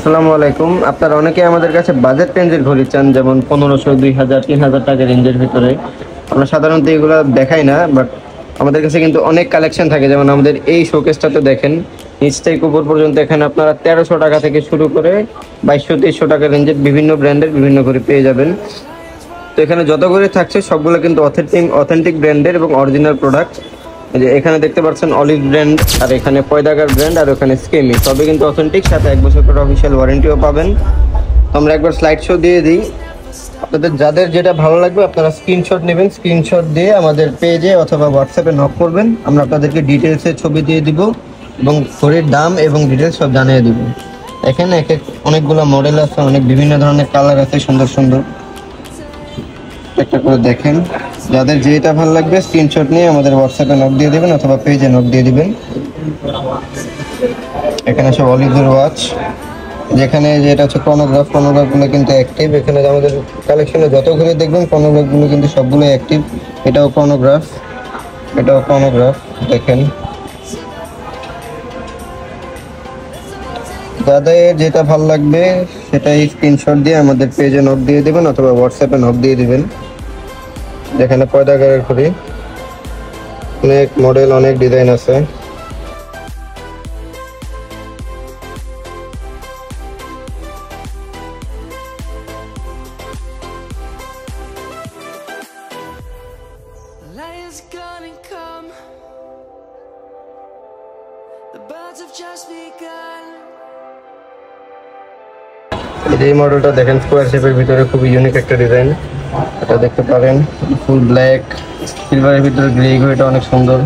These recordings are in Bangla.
আসসালামু আলাইকুম। আপনারা অনেকে আমাদের কাছে বাজেট রেঞ্জের ঘড়ি চান, যেমন 1500, 2000, 3000 টাকা রেঞ্জের ভিতরে। আমরা সাধারণত এগুলো দেখাই না, বাট আমাদের কাছে কিন্তু অনেক কালেকশন থাকে। যেমন আমাদের এই শোকেসটাতে দেখেন, নিচ থেকে উপর পর্যন্ত এখানে আপনারা 1300 টাকা থেকে শুরু করে 2200-2300 টাকা রেঞ্জের বিভিন্ন ব্র্যান্ডের বিভিন্ন ঘড়ি পেয়ে যাবেন। তো এখানে যত ঘড়ি থাকছে সবগুলো কিন্তু অথেন্টিক ব্র্যান্ডের এবং অরিজিনাল প্রোডাক্ট। যে এখানে দেখতে পাচ্ছেন অলিভ ব্র্যান্ড, আর এখানে পয়দাগার ব্র্যান্ড, আর ওখানে স্কেমি, সবই কিন্তু অথেন্টিক, সাথে 1 বছর করে অফিসিয়াল ওয়ারেন্টিও পাবেন। তো আমরা একবার স্লাইড শো দিয়ে দিই। আপনাদের যাদের যেটা ভালো লাগবে আপনারা স্ক্রিনশট নেবেন, স্ক্রিনশট দিয়ে আমাদের পেজে অথবা হোয়াটসঅ্যাপে নক করবেন। আমরা আপনাদেরকে ডিটেলসের ছবি দিয়ে দিব এবং ঘড়ির দাম এবং ডিটেলস সব জানিয়ে দিব। এখানে অনেকগুলো মডেল আছে, অনেক বিভিন্ন ধরনের কালার আছে, সুন্দর সুন্দর। একটা করে দেখেন, যাদের যেটা ভালো লাগবে স্ক্রিনশট নিয়ে আমাদের হোয়াটসঅ্যাপে নক দিয়ে দিবেন অথবা পেজে নক দিয়ে দিবেন। এখানে সব অলিভের ওয়াচ, যেখানে যেটা হচ্ছে ক্রনোগ্রাফগুলো কিন্তু অ্যাক্টিভ। এখানে আমাদের কালেকশনে যত ঘুরে দেখবেন ক্রনোগ্রাফগুলো কিন্তু সবগুলো অ্যাক্টিভ। এটাও ক্রনোগ্রাফ, দেখেন। যাদের যেটা ভালো লাগবে সেটাই স্ক্রিনশট দিয়ে আমাদের পেজে নক দিয়ে দিবেন অথবা হোয়াটসঅ্যাপে নক দিয়ে দিবেন। যেখানে পয়দাগারের ঘড়ি, অনেক মডেল, অনেক ডিজাইন আছে। এই মডেলটা দেখেন, স্কোয়ার শেপের ভিতরে খুবই ইউনিক একটা ডিজাইন। এটা দেখতে পারেন, ফুল ব্ল্যাক সিলভারের ভিতরে গ্রে ঘড়িটা অনেক সুন্দর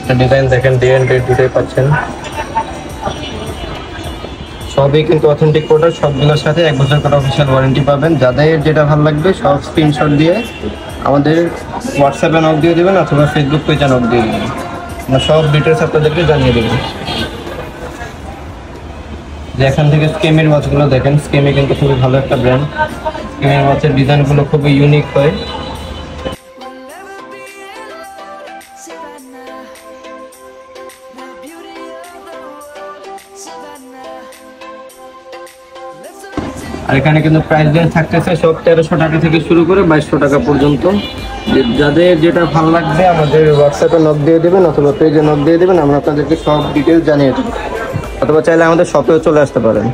একটা ডিজাইন। দেখেন ডে এন্ড ডেট দুটোই পাচ্ছেন। সবই কিন্তু অথেন্টিক প্রোডাক্ট, সবগুলোর সাথে 1 বছর করে অফিসিয়াল ওয়ারেন্টি পাবেন। যাদের যেটা ভালো লাগবে সব স্ক্রিনশট দিয়ে আমাদের হোয়াটসঅ্যাপে নক দিয়ে দেবেন অথবা ফেসবুক পেজে নক দিয়ে দেবেন। আমরা সব ডিটেলস আপনাদেরকে জানিয়ে দেবো। যে এখান থেকে স্কেমের ওয়াচগুলো দেখেন, স্কেমে কিন্তু খুবই ভালো একটা ব্র্যান্ড। স্কেমের ওয়াচের ডিজাইনগুলো খুবই ইউনিক হয়। আর এখানে কিন্তু প্রাইস রেঞ্জ থাকতেছে সব 1300 টাকা থেকে শুরু করে 2200 টাকা পর্যন্ত। যাদের যেটা ভালো লাগবে আমাদের হোয়াটসঅ্যাপে নক দিয়ে দেবেন অথবা পেজে নক দিয়ে দেবেন, আমরা আপনাদেরকে সব ডিটেলস জানিয়ে দেবো। অথবা চাইলে আমাদের শপেও চলে আসতে পারেন।